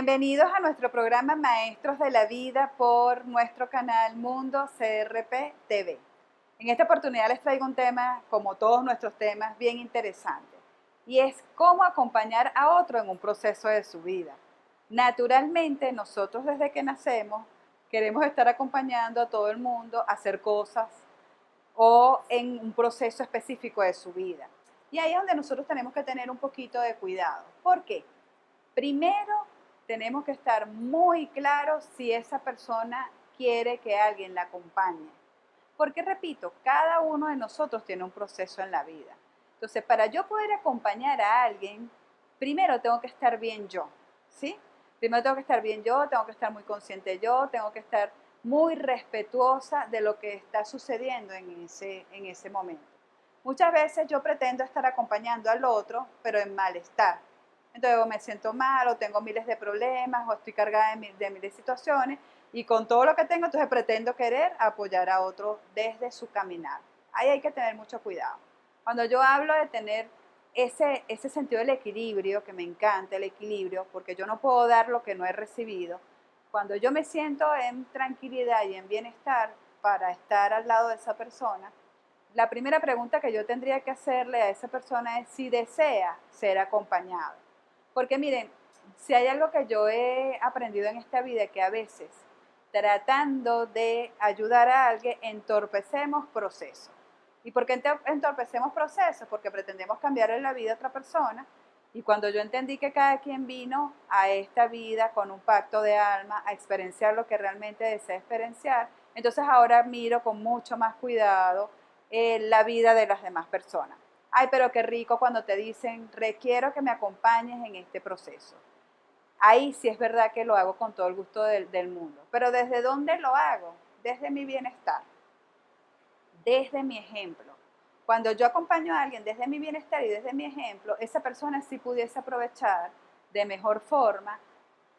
Bienvenidos a nuestro programa Maestros de la Vida por nuestro canal Mundo CRP TV. En esta oportunidad les traigo un tema, como todos nuestros temas, bien interesante, y es cómo acompañar a otro en un proceso de su vida. Naturalmente, nosotros desde que nacemos queremos estar acompañando a todo el mundo a hacer cosas o en un proceso específico de su vida. Y ahí es donde nosotros tenemos que tener un poquito de cuidado. ¿Por qué? Primero, tenemos que estar muy claros si esa persona quiere que alguien la acompañe. Porque, repito, cada uno de nosotros tiene un proceso en la vida. Entonces, para yo poder acompañar a alguien, primero tengo que estar bien yo, ¿sí? Primero tengo que estar bien yo, tengo que estar muy consciente yo, tengo que estar muy respetuosa de lo que está sucediendo en ese momento. Muchas veces yo pretendo estar acompañando al otro, pero en malestar. Entonces, o me siento mal, o tengo miles de problemas, o estoy cargada de miles de situaciones, y con todo lo que tengo, entonces pretendo querer apoyar a otro desde su caminar. Ahí hay que tener mucho cuidado. Cuando yo hablo de tener ese sentido del equilibrio, que me encanta el equilibrio, porque yo no puedo dar lo que no he recibido, cuando yo me siento en tranquilidad y en bienestar para estar al lado de esa persona, la primera pregunta que yo tendría que hacerle a esa persona es si desea ser acompañado. Porque miren, si hay algo que yo he aprendido en esta vida, que a veces tratando de ayudar a alguien entorpecemos procesos. ¿Y por qué entorpecemos procesos? Porque pretendemos cambiarle la vida a otra persona, y cuando yo entendí que cada quien vino a esta vida con un pacto de alma a experienciar lo que realmente desea experienciar, entonces ahora miro con mucho más cuidado la vida de las demás personas. Ay, pero qué rico cuando te dicen, requiero que me acompañes en este proceso. Ahí sí es verdad que lo hago con todo el gusto del mundo. Pero ¿desde dónde lo hago? Desde mi bienestar, desde mi ejemplo. Cuando yo acompaño a alguien desde mi bienestar y desde mi ejemplo, esa persona sí pudiese aprovechar de mejor forma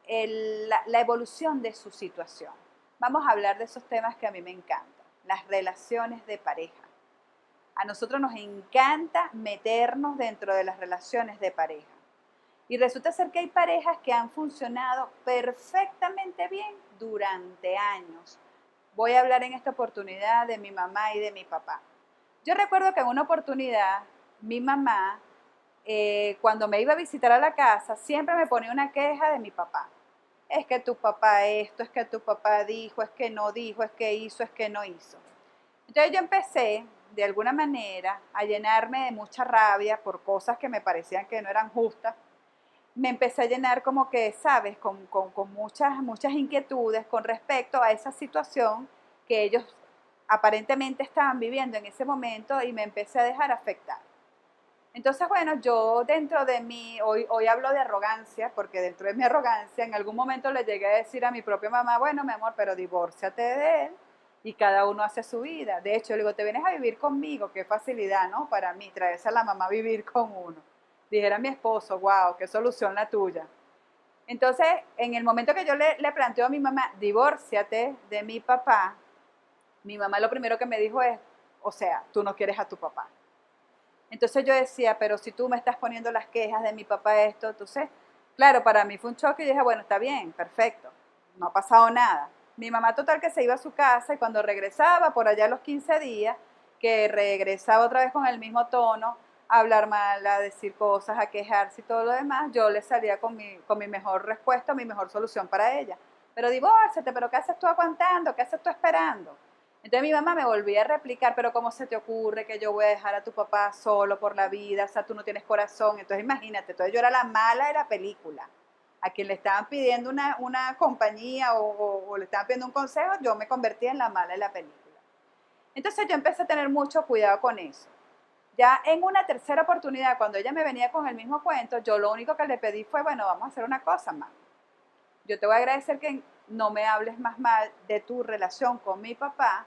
la evolución de su situación. Vamos a hablar de esos temas que a mí me encantan, las relaciones de pareja. A nosotros nos encanta meternos dentro de las relaciones de pareja. Y resulta ser que hay parejas que han funcionado perfectamente bien durante años. Voy a hablar en esta oportunidad de mi mamá y de mi papá. Yo recuerdo que en una oportunidad mi mamá, cuando me iba a visitar a la casa, siempre me ponía una queja de mi papá. Es que tu papá esto, es que tu papá dijo, es que no dijo, es que hizo, es que no hizo. Entonces yo empecé, de alguna manera, a llenarme de mucha rabia por cosas que me parecían que no eran justas. Me empecé a llenar como que, ¿sabes?, con muchas inquietudes con respecto a esa situación que ellos aparentemente estaban viviendo en ese momento, y me empecé a dejar afectar. Entonces, bueno, yo dentro de mí, hoy hablo de arrogancia, porque dentro de mi arrogancia en algún momento le llegué a decir a mi propia mamá, bueno, mi amor, pero divórciate de él y cada uno hace su vida. De hecho, le digo, te vienes a vivir conmigo, qué facilidad, ¿no? Para mí, traerse a la mamá a vivir con uno. Dijera mi esposo, wow, qué solución la tuya. Entonces, en el momento que yo le planteo a mi mamá, divórciate de mi papá, mi mamá lo primero que me dijo es, o sea, tú no quieres a tu papá. Entonces yo decía, pero si tú me estás poniendo las quejas de mi papá esto, entonces, claro, para mí fue un choque y dije, bueno, está bien, perfecto, no ha pasado nada. Mi mamá total que se iba a su casa, y cuando regresaba, por allá a los 15 días, que regresaba otra vez con el mismo tono, a hablar mal, a decir cosas, a quejarse y todo lo demás, yo le salía con mi mejor respuesta, mi mejor solución para ella. Pero divórciate, pero ¿qué haces tú aguantando? ¿Qué haces tú esperando? Entonces mi mamá me volvía a replicar, pero ¿cómo se te ocurre que yo voy a dejar a tu papá solo por la vida? O sea, tú no tienes corazón. Entonces imagínate, entonces yo era la mala de la película. A quien le estaban pidiendo una compañía o le estaban pidiendo un consejo, yo me convertía en la mala de la película. Entonces yo empecé a tener mucho cuidado con eso. Ya en una tercera oportunidad, cuando ella me venía con el mismo cuento, yo lo único que le pedí fue, bueno, vamos a hacer una cosa, mamá. Yo te voy a agradecer que no me hables más mal de tu relación con mi papá,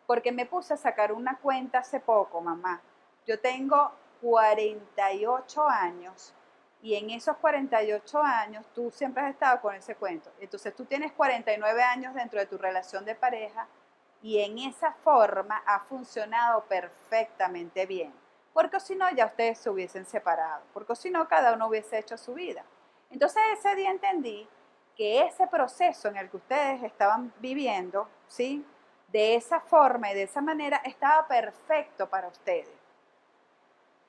porque me puse a sacar una cuenta hace poco, mamá. Yo tengo 48 años, y en esos 48 años tú siempre has estado con ese cuento. Entonces tú tienes 49 años dentro de tu relación de pareja, y en esa forma ha funcionado perfectamente bien. Porque si no, ya ustedes se hubiesen separado. Porque si no, cada uno hubiese hecho su vida. Entonces ese día entendí que ese proceso en el que ustedes estaban viviendo, ¿sí?, de esa forma y de esa manera estaba perfecto para ustedes.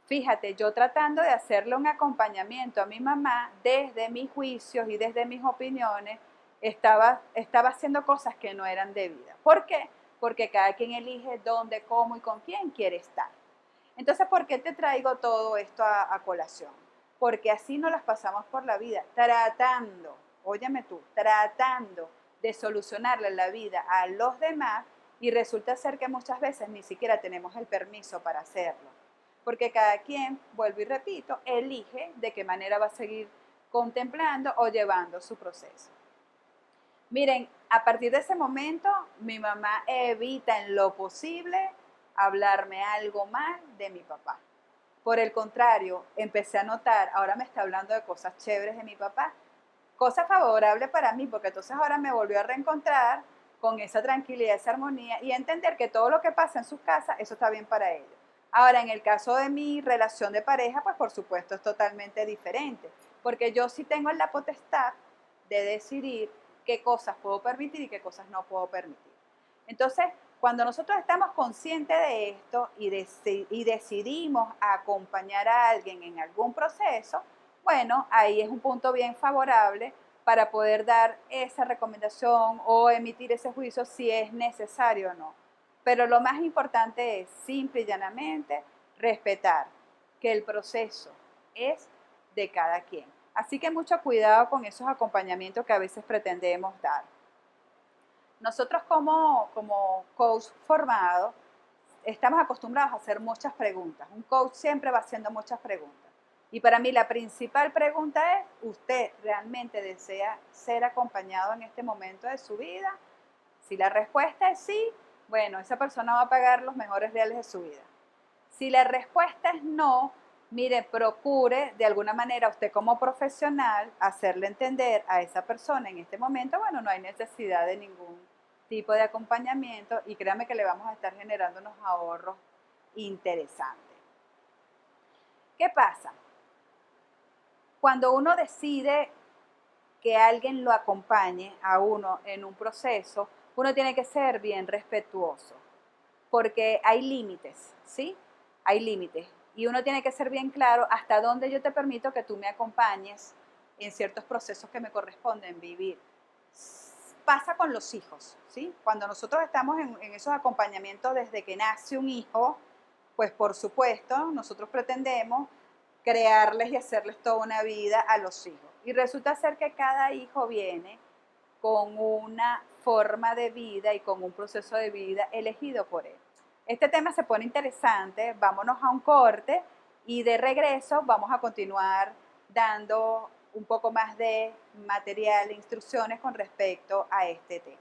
Fíjate, yo tratando de hacerle un acompañamiento a mi mamá desde mis juicios y desde mis opiniones, estaba haciendo cosas que no eran debidas. ¿Por qué? Porque cada quien elige dónde, cómo y con quién quiere estar. Entonces, ¿por qué te traigo todo esto a colación? Porque así nos las pasamos por la vida, tratando, óyeme tú, tratando de solucionarle la vida a los demás, y resulta ser que muchas veces ni siquiera tenemos el permiso para hacerlo. Porque cada quien, vuelvo y repito, elige de qué manera va a seguir contemplando o llevando su proceso. Miren, a partir de ese momento, mi mamá evita en lo posible hablarme algo mal de mi papá. Por el contrario, empecé a notar, ahora me está hablando de cosas chéveres de mi papá, cosas favorables para mí, porque entonces ahora me volvió a reencontrar con esa tranquilidad, esa armonía, y entender que todo lo que pasa en sus casas, eso está bien para ellos. Ahora, en el caso de mi relación de pareja, pues por supuesto es totalmente diferente, porque yo sí tengo la potestad de decidir qué cosas puedo permitir y qué cosas no puedo permitir. Entonces, cuando nosotros estamos conscientes de esto y decidimos acompañar a alguien en algún proceso, bueno, ahí es un punto bien favorable para poder dar esa recomendación o emitir ese juicio si es necesario o no. Pero lo más importante es simple y llanamente respetar que el proceso es de cada quien. Así que mucho cuidado con esos acompañamientos que a veces pretendemos dar. Nosotros como coach formado estamos acostumbrados a hacer muchas preguntas. Un coach siempre va haciendo muchas preguntas. Y para mí la principal pregunta es, ¿usted realmente desea ser acompañado en este momento de su vida? Si la respuesta es sí, bueno, esa persona va a pagar los mejores reales de su vida. Si la respuesta es no, mire, procure de alguna manera usted como profesional hacerle entender a esa persona en este momento, bueno, no hay necesidad de ningún tipo de acompañamiento y créame que le vamos a estar generando unos ahorros interesantes. ¿Qué pasa? Cuando uno decide que alguien lo acompañe a uno en un proceso, uno tiene que ser bien respetuoso, porque hay límites, ¿sí? Hay límites. Y uno tiene que ser bien claro hasta dónde yo te permito que tú me acompañes en ciertos procesos que me corresponden vivir. Pasa con los hijos, ¿sí? Cuando nosotros estamos en esos acompañamientos desde que nace un hijo, pues por supuesto nosotros pretendemos crearles y hacerles toda una vida a los hijos. Y resulta ser que cada hijo viene con una forma de vida y con un proceso de vida elegido por él. Este tema se pone interesante, vámonos a un corte y de regreso vamos a continuar dando un poco más de material e instrucciones con respecto a este tema.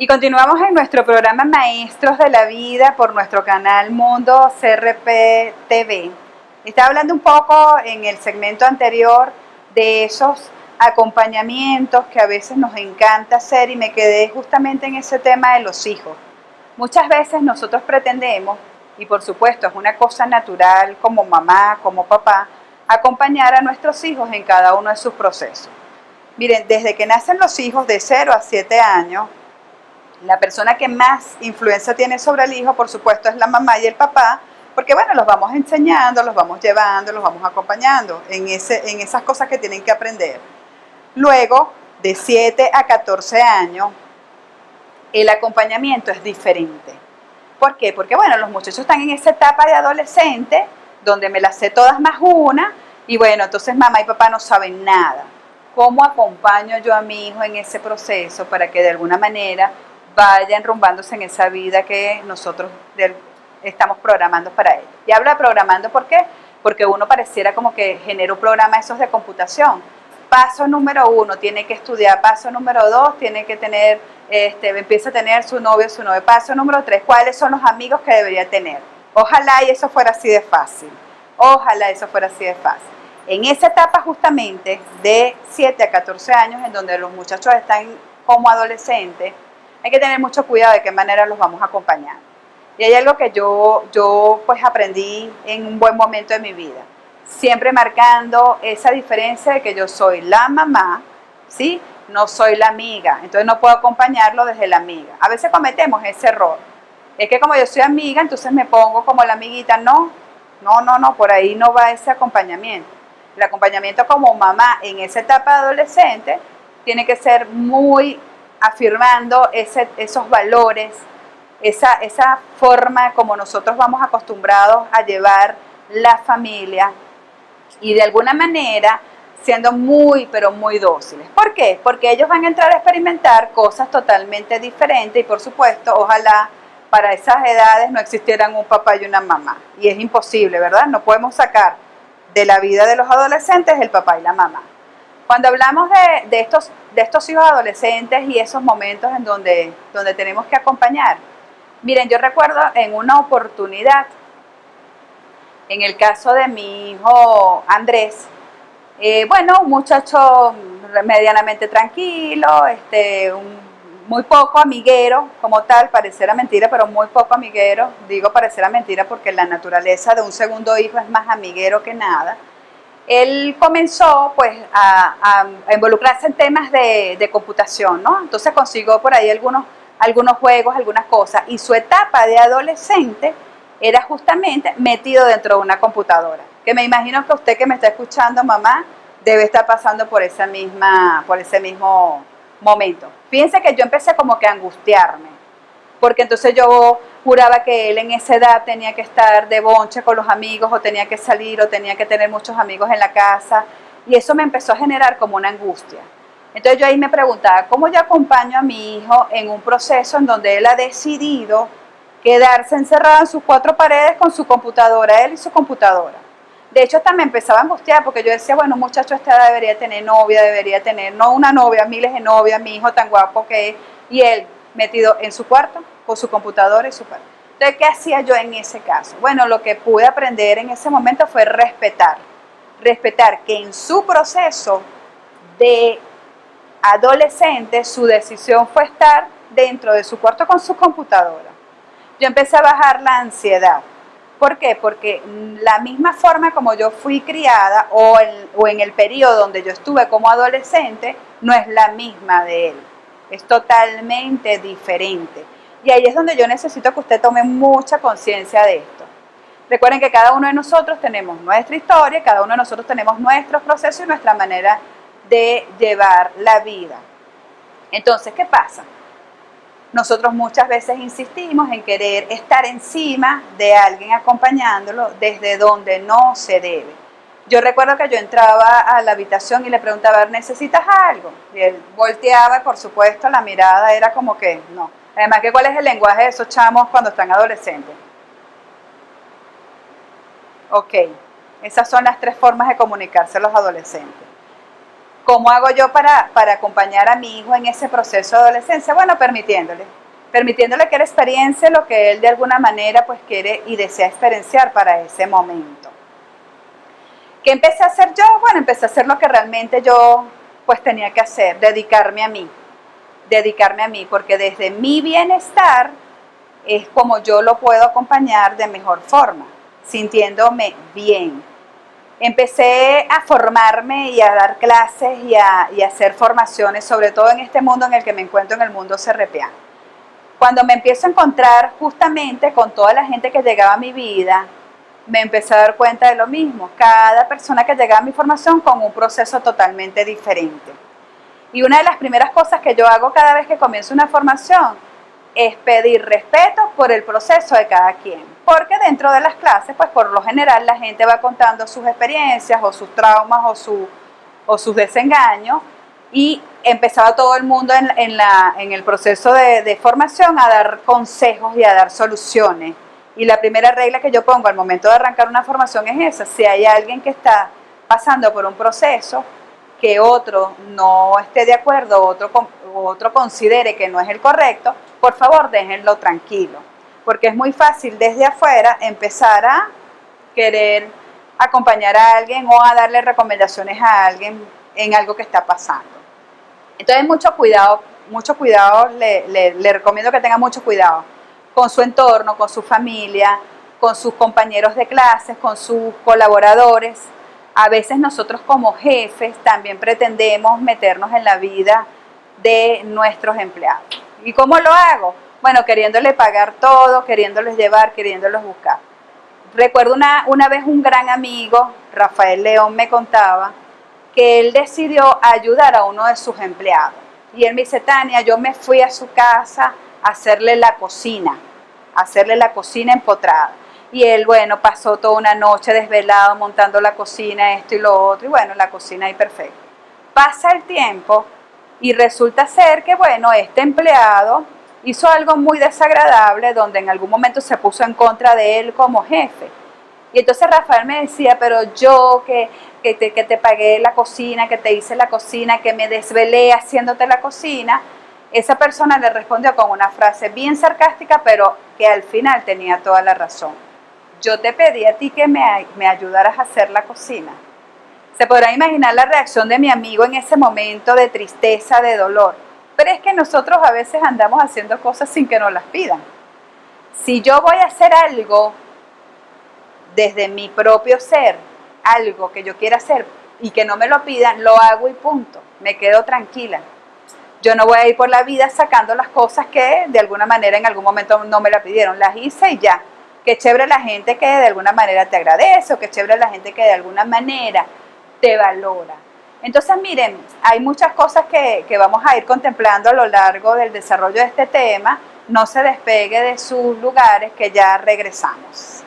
Y continuamos en nuestro programa Maestros de la Vida por nuestro canal Mundo CRP TV. Estaba hablando un poco en el segmento anterior de esos acompañamientos que a veces nos encanta hacer y me quedé justamente en ese tema de los hijos. Muchas veces nosotros pretendemos, y por supuesto es una cosa natural como mamá, como papá, acompañar a nuestros hijos en cada uno de sus procesos. Miren, desde que nacen los hijos de 0 a 7 años, la persona que más influencia tiene sobre el hijo, por supuesto, es la mamá y el papá, porque bueno, los vamos enseñando, los vamos llevando, los vamos acompañando en esas cosas que tienen que aprender. Luego, de 7 a 14 años, el acompañamiento es diferente. ¿Por qué? Porque bueno, los muchachos están en esa etapa de adolescente, donde me las sé todas más una, y bueno, entonces mamá y papá no saben nada. ¿Cómo acompaño yo a mi hijo en ese proceso para que de alguna manera vaya enrumbándose en esa vida que nosotros estamos programando para él? Y hablo de programando, ¿por qué? Porque uno pareciera como que genera un programa esos de computación. paso número 1, tiene que estudiar. Paso número 2, tiene que tener, empieza a tener su novio. Paso número 3, ¿cuáles son los amigos que debería tener? Ojalá y eso fuera así de fácil. Ojalá eso fuera así de fácil. En esa etapa justamente de 7 a 14 años, en donde los muchachos están como adolescentes, hay que tener mucho cuidado de qué manera los vamos a acompañar. Y hay algo que yo pues aprendí en un buen momento de mi vida, siempre marcando esa diferencia de que yo soy la mamá, ¿sí? No soy la amiga, entonces no puedo acompañarlo desde la amiga. A veces cometemos ese error, es que como yo soy amiga, entonces me pongo como la amiguita. No, por ahí no va ese acompañamiento. El acompañamiento como mamá en esa etapa adolescente tiene que ser muy afirmando esos valores, esa forma como nosotros vamos acostumbrados a llevar la familia y de alguna manera siendo muy, pero muy dóciles. ¿Por qué? Porque ellos van a entrar a experimentar cosas totalmente diferentes y por supuesto, ojalá para esas edades no existieran un papá y una mamá. Y es imposible, ¿verdad? No podemos sacar de la vida de los adolescentes el papá y la mamá. Cuando hablamos de estos hijos adolescentes y esos momentos en donde tenemos que acompañar, miren, yo recuerdo en una oportunidad, en el caso de mi hijo Andrés, bueno, un muchacho medianamente tranquilo, muy poco amiguero como tal, pareciera mentira, pero muy poco amiguero. Digo pareciera mentira porque la naturaleza de un segundo hijo es más amiguero que nada. Él comenzó pues a involucrarse en temas de computación, ¿no? Entonces consiguió por ahí algunos juegos, algunas cosas, y su etapa de adolescente era justamente metido dentro de una computadora, que me imagino que usted que me está escuchando, mamá, debe estar pasando por ese mismo momento. Fíjense que yo empecé como que a angustiarme, porque entonces yo juraba que él en esa edad tenía que estar de bonche con los amigos, o tenía que salir, o tenía que tener muchos amigos en la casa, y eso me empezó a generar como una angustia. Entonces yo ahí me preguntaba, ¿cómo yo acompaño a mi hijo en un proceso en donde él ha decidido quedarse encerrado en sus cuatro paredes con su computadora, él y su computadora? De hecho, hasta me empezaba a angustiar porque yo decía, bueno, un muchacho a esta edad debería tener novia, debería tener, no una novia, miles de novias, mi hijo tan guapo que es, y él metido en su cuarto con su computadora y su cuarto. Entonces, ¿qué hacía yo en ese caso? Bueno, lo que pude aprender en ese momento fue respetar que en su proceso de adolescente, su decisión fue estar dentro de su cuarto con su computadora. Yo empecé a bajar la ansiedad. ¿Por qué? Porque la misma forma como yo fui criada o en el periodo donde yo estuve como adolescente no es la misma de él. Es totalmente diferente. Y ahí es donde yo necesito que usted tome mucha conciencia de esto. Recuerden que cada uno de nosotros tenemos nuestra historia, cada uno de nosotros tenemos nuestros procesos y nuestra manera de llevar la vida. Entonces, ¿qué pasa? Nosotros muchas veces insistimos en querer estar encima de alguien acompañándolo desde donde no se debe. Yo recuerdo que yo entraba a la habitación y le preguntaba, ¿necesitas algo? Y él volteaba y por supuesto la mirada era como que no. Además, ¿cuál es el lenguaje de esos chamos cuando están adolescentes? Ok, esas son las 3 formas de comunicarse a los adolescentes. ¿Cómo hago yo para acompañar a mi hijo en ese proceso de adolescencia? Bueno, permitiéndole que él experiencia lo que él de alguna manera pues quiere y desea experienciar para ese momento. ¿Qué empecé a hacer yo? Bueno, empecé a hacer lo que realmente yo pues tenía que hacer, dedicarme a mí, porque desde mi bienestar es como yo lo puedo acompañar de mejor forma, sintiéndome bien. Empecé a formarme y a dar clases y a hacer formaciones, sobre todo en este mundo en el que me encuentro, en el mundo CRPA. Cuando me empiezo a encontrar justamente con toda la gente que llegaba a mi vida, me empecé a dar cuenta de lo mismo. Cada persona que llegaba a mi formación con un proceso totalmente diferente. Y una de las primeras cosas que yo hago cada vez que comienzo una formación es pedir respeto por el proceso de cada quien. Porque dentro de las clases, pues por lo general la gente va contando sus experiencias o sus traumas o sus desengaños, y empezaba todo el mundo en el proceso de formación a dar consejos y a dar soluciones. Y la primera regla que yo pongo al momento de arrancar una formación es esa: si hay alguien que está pasando por un proceso, que otro no esté de acuerdo, otro considere que no es el correcto, por favor déjenlo tranquilo, porque es muy fácil desde afuera empezar a querer acompañar a alguien o a darle recomendaciones a alguien en algo que está pasando. Entonces mucho cuidado, le recomiendo que tenga mucho cuidado con su entorno, con su familia, con sus compañeros de clases, con sus colaboradores. A veces nosotros como jefes también pretendemos meternos en la vida de nuestros empleados. ¿Y cómo lo hago? Bueno, queriéndole pagar todo, queriéndoles llevar, queriéndolos buscar. Recuerdo una vez un gran amigo, Rafael León, me contaba que él decidió ayudar a uno de sus empleados. Y él me dice, Tania, yo me fui a su casa a hacerle la cocina empotrada. Y él, bueno, pasó toda una noche desvelado montando la cocina, esto y lo otro, y bueno, la cocina ahí perfecta. Pasa el tiempo y resulta ser que, bueno, este empleado hizo algo muy desagradable donde en algún momento se puso en contra de él como jefe. Y entonces Rafael me decía, pero yo que te pagué la cocina, que te hice la cocina, que me desvelé haciéndote la cocina, esa persona le respondió con una frase bien sarcástica, pero que al final tenía toda la razón. Yo te pedí a ti que me ayudaras a hacer la cocina. Se podrá imaginar la reacción de mi amigo en ese momento de tristeza, de dolor. Pero es que nosotros a veces andamos haciendo cosas sin que nos las pidan. Si yo voy a hacer algo desde mi propio ser, algo que yo quiera hacer y que no me lo pidan, lo hago y punto. Me quedo tranquila. Yo no voy a ir por la vida sacando las cosas que de alguna manera en algún momento no me la pidieron. Las hice y ya. Qué chévere la gente que de alguna manera te agradece o qué chévere la gente que de alguna manera te valora. Entonces, miren, hay muchas cosas que vamos a ir contemplando a lo largo del desarrollo de este tema. No se despegue de sus lugares, que ya regresamos.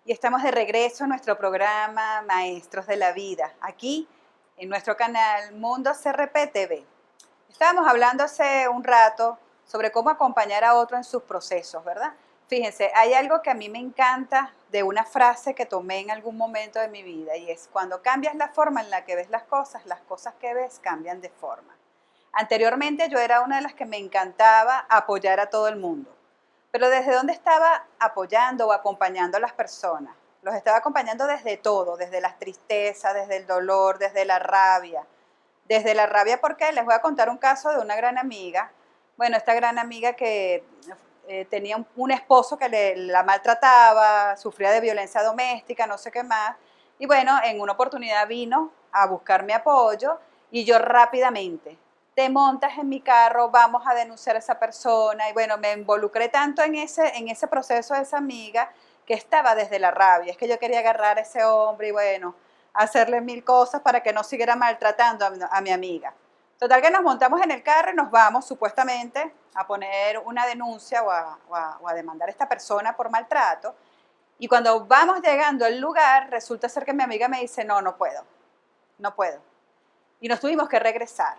Y estamos de regreso a nuestro programa Maestros de la Vida, aquí en nuestro canal Mundo CRP TV. Estábamos hablando hace un rato sobre cómo acompañar a otro en sus procesos, ¿verdad? Fíjense, hay algo que a mí me encanta de una frase que tomé en algún momento de mi vida y es: cuando cambias la forma en la que ves las cosas que ves cambian de forma. Anteriormente yo era una de las que me encantaba apoyar a todo el mundo. Pero ¿desde dónde estaba apoyando o acompañando a las personas? Los estaba acompañando desde todo, desde las tristezas, desde el dolor, desde la rabia. Desde la rabia, porque les voy a contar un caso de una gran amiga. Bueno, esta gran amiga que tenía un esposo que la maltrataba, sufría de violencia doméstica, no sé qué más. Y bueno, en una oportunidad vino a buscar mi apoyo y yo rápidamente: te montas en mi carro, vamos a denunciar a esa persona. Y bueno, me involucré tanto en ese proceso de esa amiga que estaba desde la rabia. Es que yo quería agarrar a ese hombre y bueno, hacerle mil cosas para que no siguiera maltratando a mi amiga. Total que nos montamos en el carro y nos vamos supuestamente a poner una denuncia o a demandar a esta persona por maltrato. Y cuando vamos llegando al lugar, resulta ser que mi amiga me dice, no puedo. Y nos tuvimos que regresar.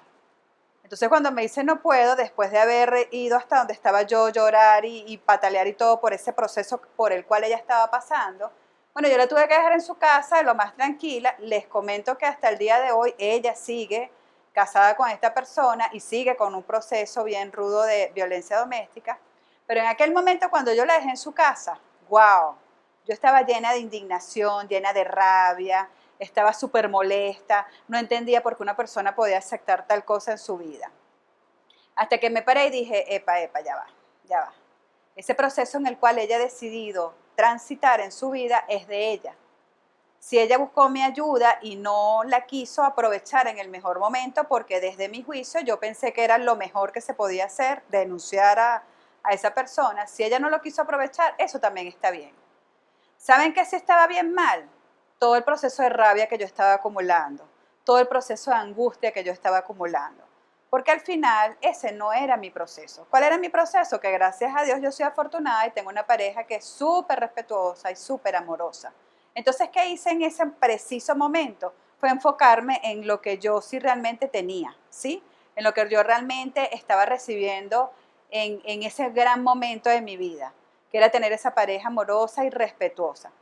Entonces cuando me dice no puedo, después de haber ido hasta donde estaba yo, llorar y patalear y todo por ese proceso por el cual ella estaba pasando, bueno, yo la tuve que dejar en su casa lo más tranquila. Les comento que hasta el día de hoy ella sigue casada con esta persona y sigue con un proceso bien rudo de violencia doméstica. Pero en aquel momento cuando yo la dejé en su casa, wow, yo estaba llena de indignación, llena de rabia, estaba súper molesta, no entendía por qué una persona podía aceptar tal cosa en su vida. Hasta que me paré y dije, epa, ya va. Ese proceso en el cual ella ha decidido transitar en su vida es de ella. Si ella buscó mi ayuda y no la quiso aprovechar en el mejor momento, porque desde mi juicio yo pensé que era lo mejor que se podía hacer, denunciar a esa persona, si ella no lo quiso aprovechar, eso también está bien. ¿Saben qué sí estaba bien mal? Todo el proceso de rabia que yo estaba acumulando, todo el proceso de angustia que yo estaba acumulando. porque al final ese no era mi proceso. ¿Cuál era mi proceso? Que gracias a Dios yo soy afortunada y tengo una pareja que es súper respetuosa y súper amorosa. Entonces, ¿qué hice en ese preciso momento? Fue enfocarme en lo que yo sí realmente tenía, ¿sí? En lo que yo realmente estaba recibiendo en ese gran momento de mi vida, que era tener esa pareja amorosa y respetuosa.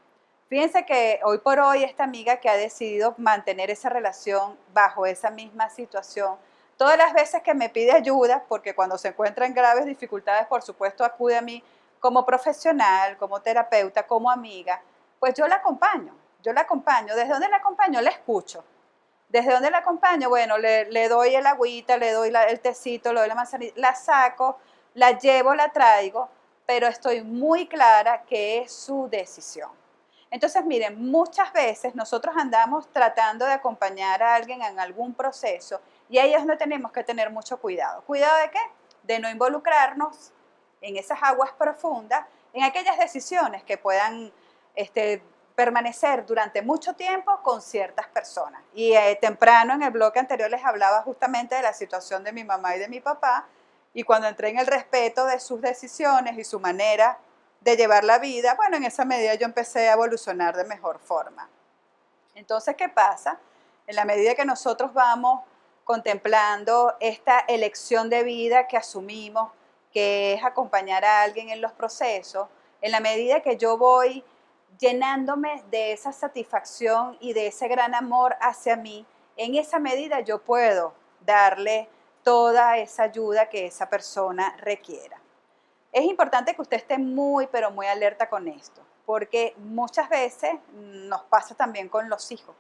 Fíjense que hoy por hoy esta amiga que ha decidido mantener esa relación bajo esa misma situación, todas las veces que me pide ayuda, porque cuando se encuentra en graves dificultades, por supuesto, acude a mí como profesional, como terapeuta, como amiga, pues yo la acompaño, yo la acompaño. ¿Desde dónde la acompaño? La escucho. ¿Desde dónde la acompaño? Bueno, le doy el agüita, le doy el tecito, le doy la manzanita, la saco, la llevo, la traigo, pero estoy muy clara que es su decisión. Entonces, miren, muchas veces nosotros andamos tratando de acompañar a alguien en algún proceso y ahí es donde tenemos que tener mucho cuidado. ¿Cuidado de qué? De no involucrarnos en esas aguas profundas, en aquellas decisiones que puedan permanecer durante mucho tiempo con ciertas personas. Y temprano en el bloque anterior les hablaba justamente de la situación de mi mamá y de mi papá, y cuando entré en el respeto de sus decisiones y su manera de llevar la vida, bueno, en esa medida yo empecé a evolucionar de mejor forma. Entonces, ¿qué pasa? En la medida que nosotros vamos contemplando esta elección de vida que asumimos, que es acompañar a alguien en los procesos, en la medida que yo voy llenándome de esa satisfacción y de ese gran amor hacia mí, en esa medida yo puedo darle toda esa ayuda que esa persona requiera. Es importante que usted esté muy, pero muy alerta con esto, porque muchas veces nos pasa también con los hijos.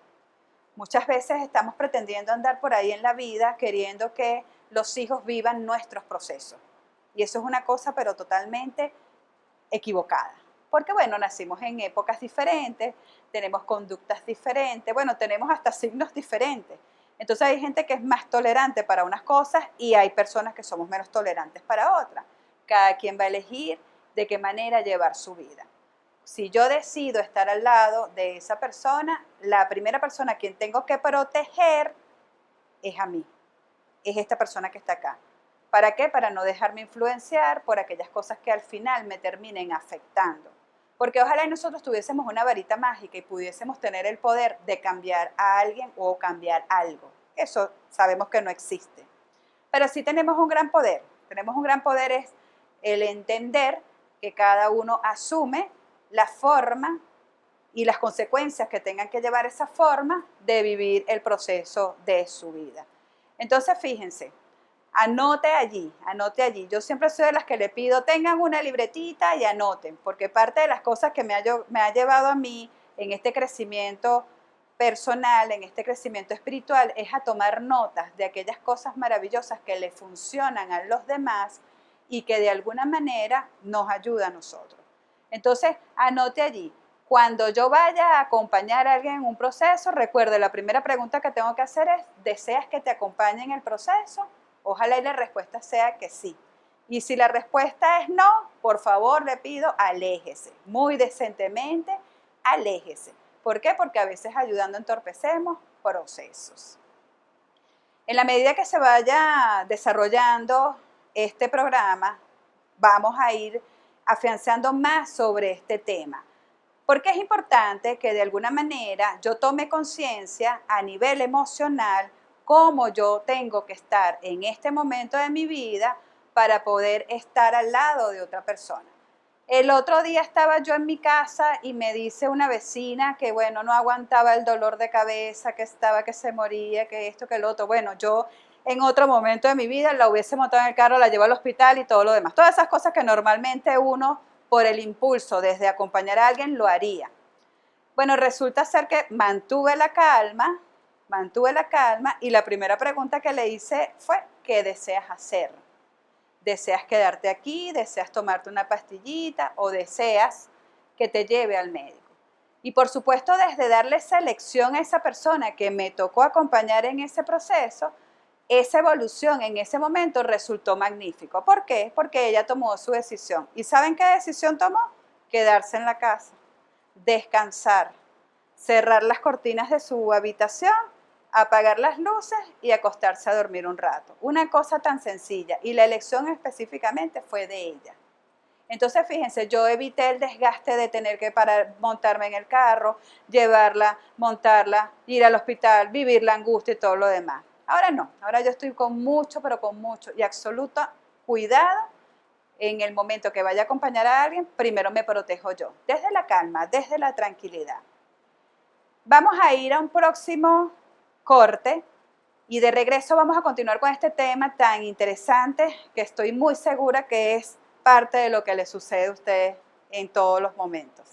Muchas veces estamos pretendiendo andar por ahí en la vida queriendo que los hijos vivan nuestros procesos. Y eso es una cosa, pero totalmente equivocada. Porque, bueno, nacimos en épocas diferentes, tenemos conductas diferentes, bueno, tenemos hasta signos diferentes. Entonces hay gente que es más tolerante para unas cosas y hay personas que somos menos tolerantes para otras. Cada quien va a elegir de qué manera llevar su vida. Si yo decido estar al lado de esa persona, la primera persona a quien tengo que proteger es a mí, es esta persona que está acá. ¿Para qué? Para no dejarme influenciar por aquellas cosas que al final me terminen afectando. Porque ojalá nosotros tuviésemos una varita mágica y pudiésemos tener el poder de cambiar a alguien o cambiar algo. Eso sabemos que no existe. Pero sí tenemos un gran poder. Tenemos un gran poder es el entender que cada uno asume la forma y las consecuencias que tengan que llevar esa forma de vivir el proceso de su vida. Entonces, fíjense, anote allí, anote allí. Yo siempre soy de las que le pido, tengan una libretita y anoten, porque parte de las cosas que me ha llevado a mí en este crecimiento personal, en este crecimiento espiritual, es a tomar notas de aquellas cosas maravillosas que le funcionan a los demás y que de alguna manera nos ayuda a nosotros. Entonces, anote allí. Cuando yo vaya a acompañar a alguien en un proceso, recuerde, la primera pregunta que tengo que hacer es, ¿deseas que te acompañe en el proceso? Ojalá y la respuesta sea que sí. Y si la respuesta es no, por favor le pido, aléjese. Muy decentemente, aléjese. ¿Por qué? Porque a veces ayudando entorpecemos procesos. En la medida que se vaya desarrollando este programa, vamos a ir afianzando más sobre este tema. Porque es importante que de alguna manera yo tome conciencia a nivel emocional cómo yo tengo que estar en este momento de mi vida para poder estar al lado de otra persona. El otro día estaba yo en mi casa y me dice una vecina que, bueno, no aguantaba el dolor de cabeza, que estaba, que se moría, que esto, que lo otro. Bueno, yo en otro momento de mi vida la hubiese montado en el carro, la llevo al hospital y todo lo demás. Todas esas cosas que normalmente uno, por el impulso desde acompañar a alguien, lo haría. Bueno, resulta ser que mantuve la calma y la primera pregunta que le hice fue, ¿qué deseas hacer? ¿Deseas quedarte aquí? ¿Deseas tomarte una pastillita? ¿O deseas que te lleve al médico? Y por supuesto, desde darle esa elección a esa persona que me tocó acompañar en ese proceso, esa evolución en ese momento resultó magnífico. ¿Por qué? Porque ella tomó su decisión. ¿Y saben qué decisión tomó? Quedarse en la casa, descansar, cerrar las cortinas de su habitación, apagar las luces y acostarse a dormir un rato. Una cosa tan sencilla, y la elección específicamente fue de ella. Entonces, fíjense, yo evité el desgaste de tener que parar, montarme en el carro, llevarla, montarla, ir al hospital, vivir la angustia y todo lo demás. Ahora no, ahora yo estoy con mucho, pero con mucho y absoluto cuidado. En el momento que vaya a acompañar a alguien, primero me protejo yo, desde la calma, desde la tranquilidad. Vamos a ir a un próximo corte y de regreso vamos a continuar con este tema tan interesante que estoy muy segura que es parte de lo que le sucede a usted en todos los momentos.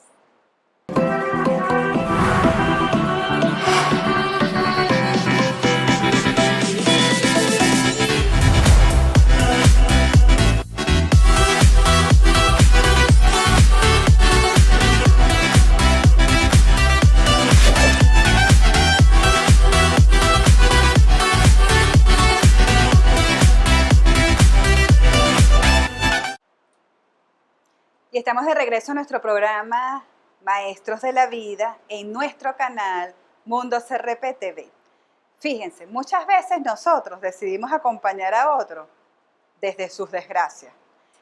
Y estamos de regreso a nuestro programa Maestros de la Vida en nuestro canal Mundo CRP TV. Fíjense, muchas veces nosotros decidimos acompañar a otros desde sus desgracias.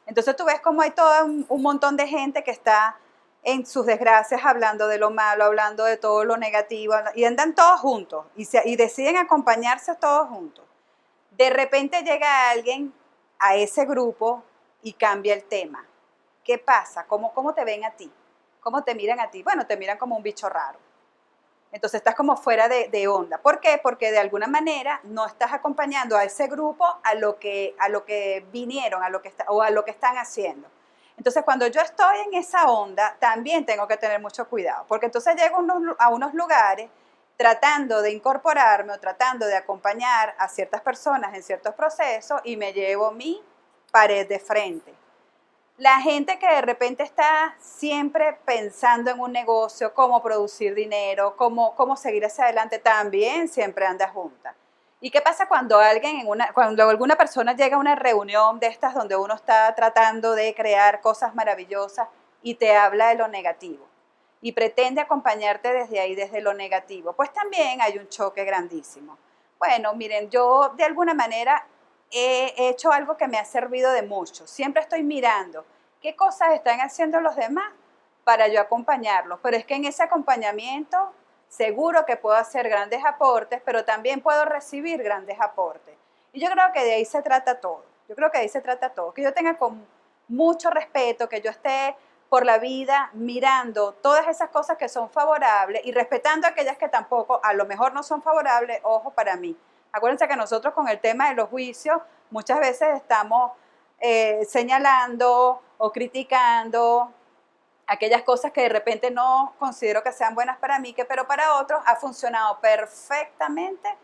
Entonces tú ves como hay todo un montón de gente que está en sus desgracias hablando de lo malo, hablando de todo lo negativo, y andan todos juntos y deciden acompañarse todos juntos. De repente llega alguien a ese grupo y cambia el tema. ¿Qué pasa? ¿Cómo te ven a ti? ¿Cómo te miran a ti? Bueno, te miran como un bicho raro. Entonces estás como fuera de onda. ¿Por qué? Porque de alguna manera no estás acompañando a ese grupo a lo que vinieron, o a lo que están haciendo. Entonces cuando yo estoy en esa onda, también tengo que tener mucho cuidado, porque entonces llego a unos lugares tratando de incorporarme o tratando de acompañar a ciertas personas en ciertos procesos y me llevo mi pared de frente. La gente que de repente está siempre pensando en un negocio, cómo producir dinero, cómo seguir hacia adelante, también siempre anda junta. ¿Y qué pasa cuando alguna persona llega a una reunión de estas donde uno está tratando de crear cosas maravillosas y te habla de lo negativo y pretende acompañarte desde ahí, desde lo negativo? Pues también hay un choque grandísimo. Bueno, miren, yo de alguna manera he hecho algo que me ha servido de mucho. Siempre estoy mirando qué cosas están haciendo los demás para yo acompañarlos. Pero es que en ese acompañamiento seguro que puedo hacer grandes aportes, pero también puedo recibir grandes aportes. Y yo creo que de ahí se trata todo. Yo creo que de ahí se trata todo. Que yo tenga con mucho respeto, que yo esté por la vida mirando todas esas cosas que son favorables y respetando aquellas que tampoco, a lo mejor no son favorables, ojo, para mí. Acuérdense que nosotros con el tema de los juicios muchas veces estamos señalando o criticando aquellas cosas que de repente no considero que sean buenas para mí, pero para otros ha funcionado perfectamente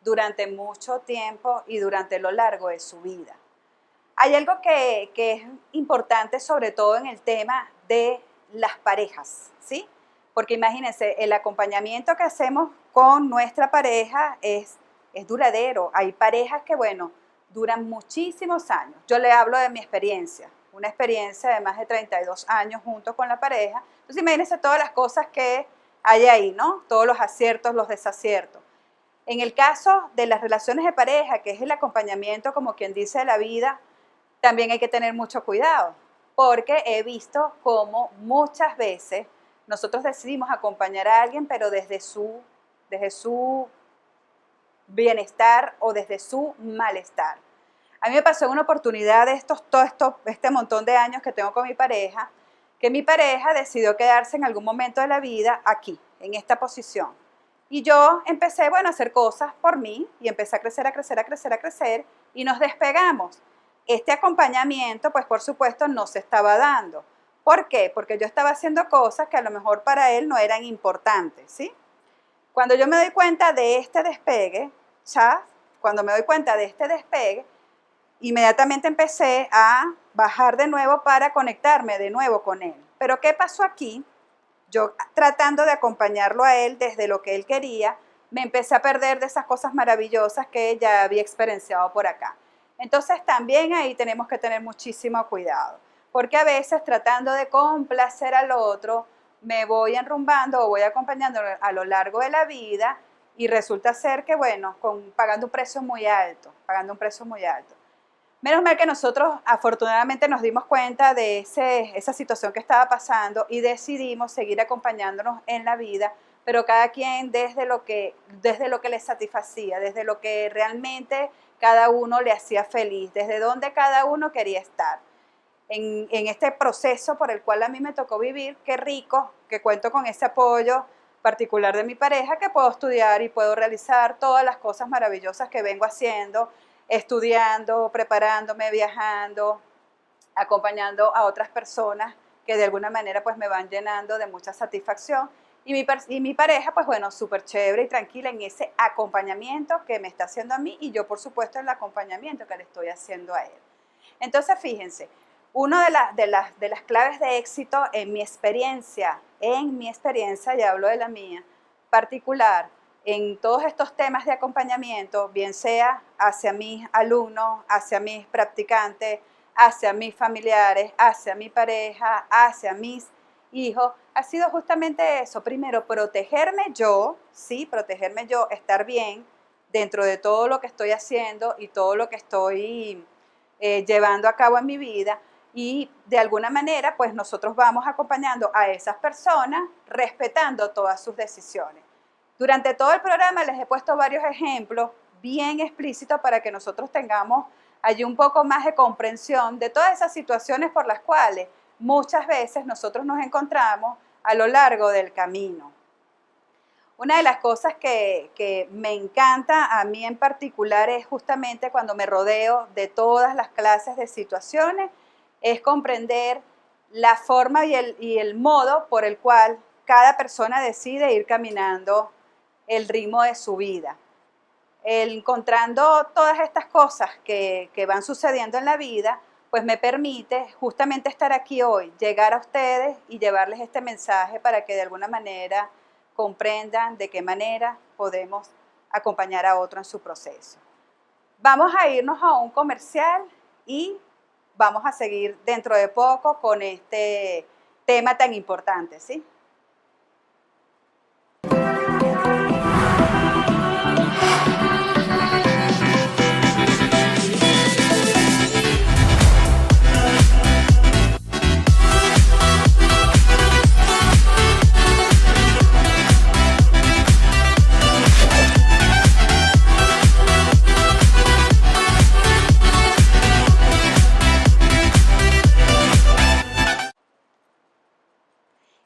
durante mucho tiempo y durante lo largo de su vida. Hay algo que es importante, sobre todo en el tema de las parejas, ¿sí? Porque imagínense, el acompañamiento que hacemos con nuestra pareja es duradero. Hay parejas que, bueno, duran muchísimos años. Yo le hablo de mi experiencia, una experiencia de más de 32 años junto con la pareja. Entonces imagínense todas las cosas que hay ahí, ¿no? Todos los aciertos, los desaciertos. En el caso de las relaciones de pareja, que es el acompañamiento, como quien dice, de la vida, también hay que tener mucho cuidado, porque he visto cómo muchas veces nosotros decidimos acompañar a alguien, pero desde su bienestar o desde su malestar. A mí me pasó en una oportunidad de este montón de años que tengo con mi pareja, que mi pareja decidió quedarse en algún momento de la vida aquí, en esta posición. Y yo empecé, bueno, a hacer cosas por mí y empecé a crecer, a crecer, a crecer, a crecer y nos despegamos. Este acompañamiento, pues por supuesto, no se estaba dando. ¿Por qué? Porque yo estaba haciendo cosas que a lo mejor para él no eran importantes, ¿sí? Cuando yo me doy cuenta de este despegue, inmediatamente empecé a bajar de nuevo para conectarme de nuevo con él. Pero ¿qué pasó aquí? Yo tratando de acompañarlo a él desde lo que él quería, me empecé a perder de esas cosas maravillosas que ya había experienciado por acá. Entonces también ahí tenemos que tener muchísimo cuidado, porque a veces tratando de complacer al otro, me voy enrumbando o voy acompañando a lo largo de la vida y resulta ser que, bueno, pagando un precio muy alto, pagando un precio muy alto. Menos mal que nosotros afortunadamente nos dimos cuenta de esa situación que estaba pasando y decidimos seguir acompañándonos en la vida, pero cada quien desde lo que le satisfacía, desde lo que realmente cada uno le hacía feliz, desde donde cada uno quería estar. En este proceso por el cual a mí me tocó vivir, qué rico que cuento con ese apoyo particular de mi pareja, que puedo estudiar y puedo realizar todas las cosas maravillosas que vengo haciendo, estudiando, preparándome, viajando, acompañando a otras personas que de alguna manera pues me van llenando de mucha satisfacción. Y mi pareja, pues bueno, súper chévere y tranquila en ese acompañamiento que me está haciendo a mí y yo, por supuesto, en el acompañamiento que le estoy haciendo a él. Entonces, fíjense, una de las claves de éxito en mi experiencia, y hablo de la mía, particular, en todos estos temas de acompañamiento, bien sea hacia mis alumnos, hacia mis practicantes, hacia mis familiares, hacia mi pareja, hacia mis hijos, ha sido justamente eso. Primero, protegerme yo, sí, protegerme yo, estar bien dentro de todo lo que estoy haciendo y todo lo que estoy llevando a cabo en mi vida. Y de alguna manera, pues nosotros vamos acompañando a esas personas respetando todas sus decisiones. Durante todo el programa les he puesto varios ejemplos bien explícitos para que nosotros tengamos allí un poco más de comprensión de todas esas situaciones por las cuales muchas veces nosotros nos encontramos a lo largo del camino. Una de las cosas que me encanta a mí en particular es justamente cuando me rodeo de todas las clases de situaciones, es comprender la forma y el modo por el cual cada persona decide ir caminando el ritmo de su vida. Encontrando todas estas cosas que van sucediendo en la vida, pues me permite justamente estar aquí hoy, llegar a ustedes y llevarles este mensaje para que de alguna manera comprendan de qué manera podemos acompañar a otro en su proceso. Vamos a irnos a un comercial y vamos a seguir dentro de poco con este tema tan importante, ¿sí?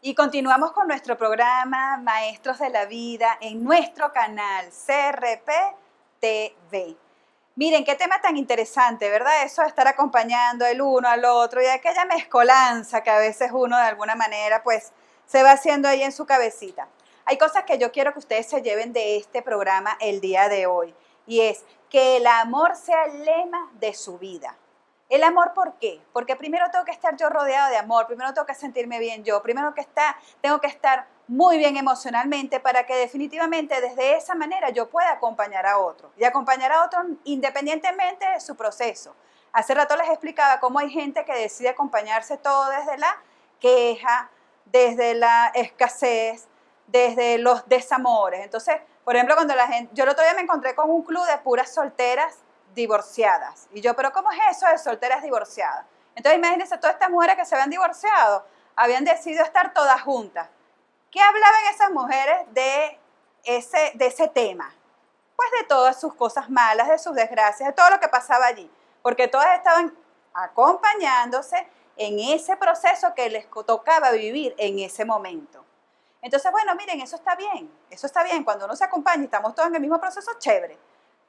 Y continuamos con nuestro programa Maestros de la Vida en nuestro canal CRP TV. Miren, qué tema tan interesante, ¿verdad? Eso de estar acompañando el uno al otro y aquella mezcolanza que a veces uno de alguna manera pues se va haciendo ahí en su cabecita. Hay cosas que yo quiero que ustedes se lleven de este programa el día de hoy y es que el amor sea el lema de su vida. El amor, ¿por qué? Porque primero tengo que estar yo rodeado de amor, primero tengo que sentirme bien yo, primero tengo que estar muy bien emocionalmente para que definitivamente desde esa manera yo pueda acompañar a otro y acompañar a otro independientemente de su proceso. Hace rato les explicaba cómo hay gente que decide acompañarse todo desde la queja, desde la escasez, desde los desamores. Entonces, por ejemplo, yo el otro día me encontré con un club de puras solteras divorciadas. Y yo, ¿pero cómo es eso de solteras divorciadas? Entonces, imagínense, todas estas mujeres que se habían divorciado, habían decidido estar todas juntas. ¿Qué hablaban esas mujeres de ese tema? Pues de todas sus cosas malas, de sus desgracias, de todo lo que pasaba allí. Porque todas estaban acompañándose en ese proceso que les tocaba vivir en ese momento. Entonces, bueno, miren, eso está bien. Eso está bien. Cuando uno se acompaña y estamos todos en el mismo proceso, chévere.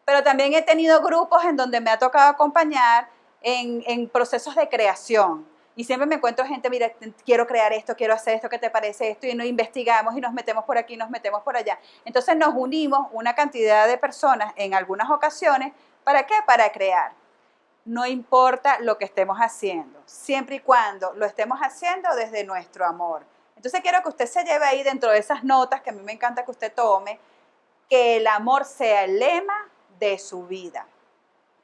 Pero también he tenido grupos en donde me ha tocado acompañar en procesos de creación. Y siempre me encuentro gente, mira, quiero crear esto, quiero hacer esto, ¿qué te parece esto? Y nos investigamos y nos metemos por aquí, nos metemos por allá. Entonces nos unimos una cantidad de personas en algunas ocasiones. ¿Para qué? Para crear. No importa lo que estemos haciendo, siempre y cuando lo estemos haciendo desde nuestro amor. Entonces quiero que usted se lleve ahí dentro de esas notas, que a mí me encanta que usted tome, que el amor sea el lema de su vida.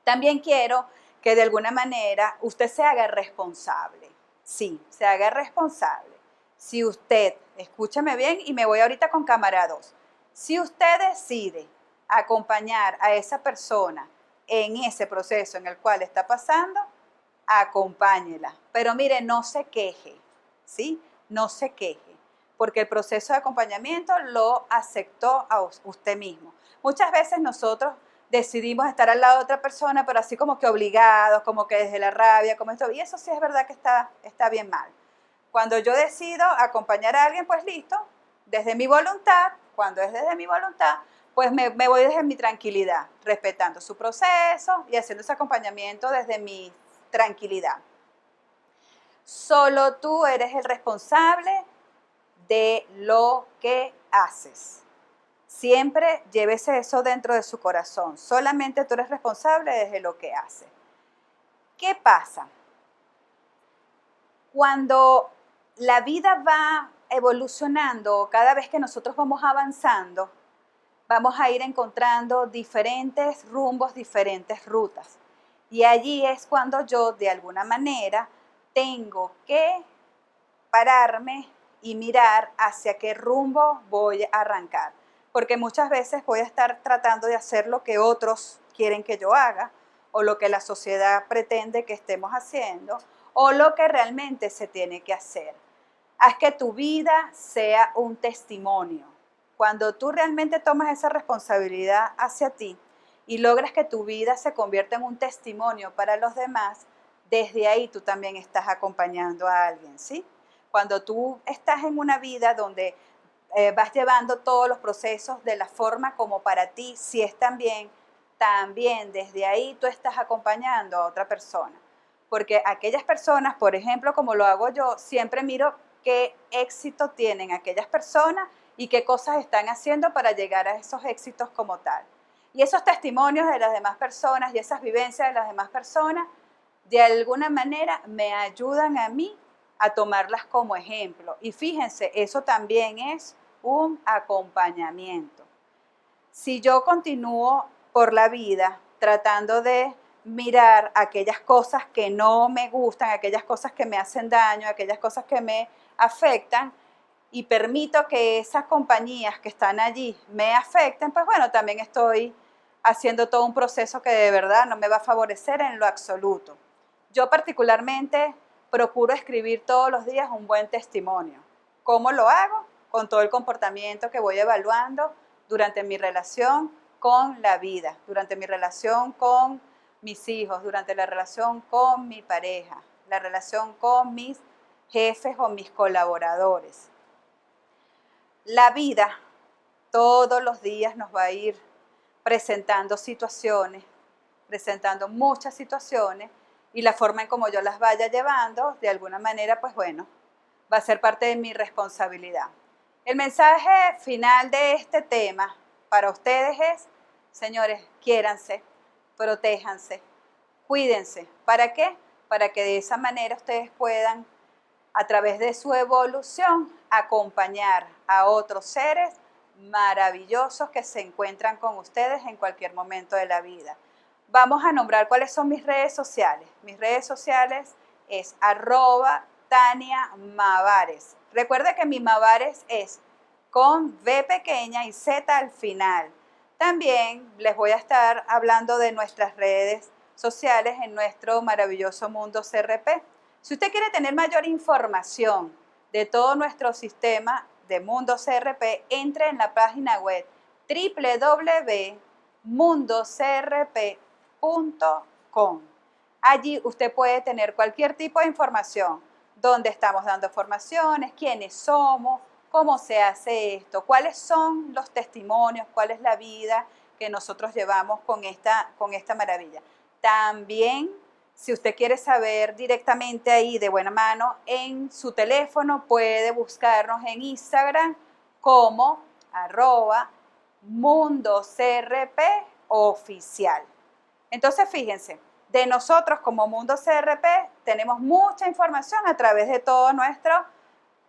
También quiero que de alguna manera usted se haga responsable. Sí, se haga responsable. Si usted, escúchame bien y me voy ahorita con cámara 2. Si usted decide acompañar a esa persona en ese proceso en el cual está pasando, acompáñela. Pero mire, no se queje, ¿sí? No se queje, porque el proceso de acompañamiento lo aceptó a usted mismo. Muchas veces nosotros decidimos estar al lado de otra persona, pero así como que obligados, como que desde la rabia, como esto, y eso sí es verdad que está bien mal. Cuando yo decido acompañar a alguien, pues listo, desde mi voluntad, cuando es desde mi voluntad, pues me voy desde mi tranquilidad, respetando su proceso y haciendo ese acompañamiento desde mi tranquilidad. Solo tú eres el responsable de lo que haces. Siempre llévese eso dentro de su corazón. Solamente tú eres responsable desde lo que haces. ¿Qué pasa? Cuando la vida va evolucionando, cada vez que nosotros vamos avanzando, vamos a ir encontrando diferentes rumbos, diferentes rutas. Y allí es cuando yo, de alguna manera, tengo que pararme y mirar hacia qué rumbo voy a arrancar. Porque muchas veces voy a estar tratando de hacer lo que otros quieren que yo haga, o lo que la sociedad pretende que estemos haciendo, o lo que realmente se tiene que hacer. Haz que tu vida sea un testimonio. Cuando tú realmente tomas esa responsabilidad hacia ti y logras que tu vida se convierta en un testimonio para los demás, desde ahí tú también estás acompañando a alguien, ¿sí? Cuando tú estás en una vida donde vas llevando todos los procesos de la forma como para ti, si están bien, también desde ahí tú estás acompañando a otra persona. Porque aquellas personas, por ejemplo, como lo hago yo, siempre miro qué éxito tienen aquellas personas y qué cosas están haciendo para llegar a esos éxitos como tal. Y esos testimonios de las demás personas y esas vivencias de las demás personas, de alguna manera me ayudan a mí a tomarlas como ejemplo. Y fíjense, eso también es un acompañamiento. Si yo continúo por la vida tratando de mirar aquellas cosas que no me gustan, aquellas cosas que me hacen daño, aquellas cosas que me afectan, y permito que esas compañías que están allí me afecten, pues bueno, también estoy haciendo todo un proceso que de verdad no me va a favorecer en lo absoluto. Yo particularmente procuro escribir todos los días un buen testimonio. ¿Cómo lo hago? Con todo el comportamiento que voy evaluando durante mi relación con la vida, durante mi relación con mis hijos, durante la relación con mi pareja, la relación con mis jefes o mis colaboradores. La vida todos los días nos va a ir presentando situaciones, presentando muchas situaciones, y la forma en como yo las vaya llevando, de alguna manera, pues bueno, va a ser parte de mi responsabilidad. El mensaje final de este tema para ustedes es, señores, quiéranse, protéjanse, cuídense. ¿Para qué? Para que de esa manera ustedes puedan, a través de su evolución, acompañar a otros seres maravillosos que se encuentran con ustedes en cualquier momento de la vida. Vamos a nombrar cuáles son mis redes sociales. Mis redes sociales es @TaniaMavares. Recuerda que mi Mavares es con V pequeña y Z al final. También les voy a estar hablando de nuestras redes sociales en nuestro maravilloso mundo CRP. Si usted quiere tener mayor información de todo nuestro sistema de Mundo CRP, entre en la página web www.mundocrp.com. Allí usted puede tener cualquier tipo de información, dónde estamos dando formaciones, quiénes somos, cómo se hace esto, cuáles son los testimonios, cuál es la vida que nosotros llevamos con esta maravilla. También, si usted quiere saber directamente ahí de buena mano en su teléfono, puede buscarnos en Instagram como @MundoCRPOficial. Entonces, fíjense, de nosotros como Mundo CRP tenemos mucha información a través de todas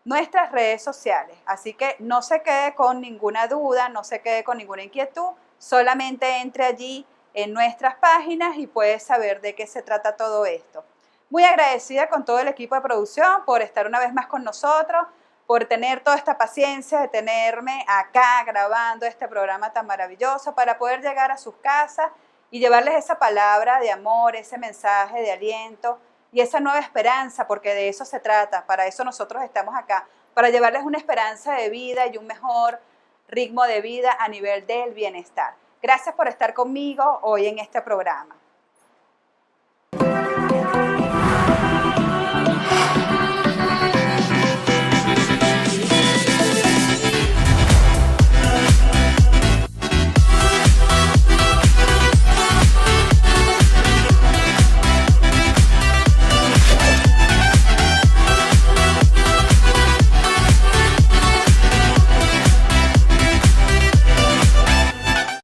nuestras redes sociales. Así que no se quede con ninguna duda, no se quede con ninguna inquietud, solamente entre allí en nuestras páginas y puedes saber de qué se trata todo esto. Muy agradecida con todo el equipo de producción por estar una vez más con nosotros. por tener toda esta paciencia de tenerme acá grabando este programa tan maravilloso para poder llegar a sus casas y llevarles esa palabra de amor, ese mensaje de aliento y esa nueva esperanza, porque de eso se trata, para eso nosotros estamos acá, para llevarles una esperanza de vida y un mejor ritmo de vida a nivel del bienestar. Gracias por estar conmigo hoy en este programa.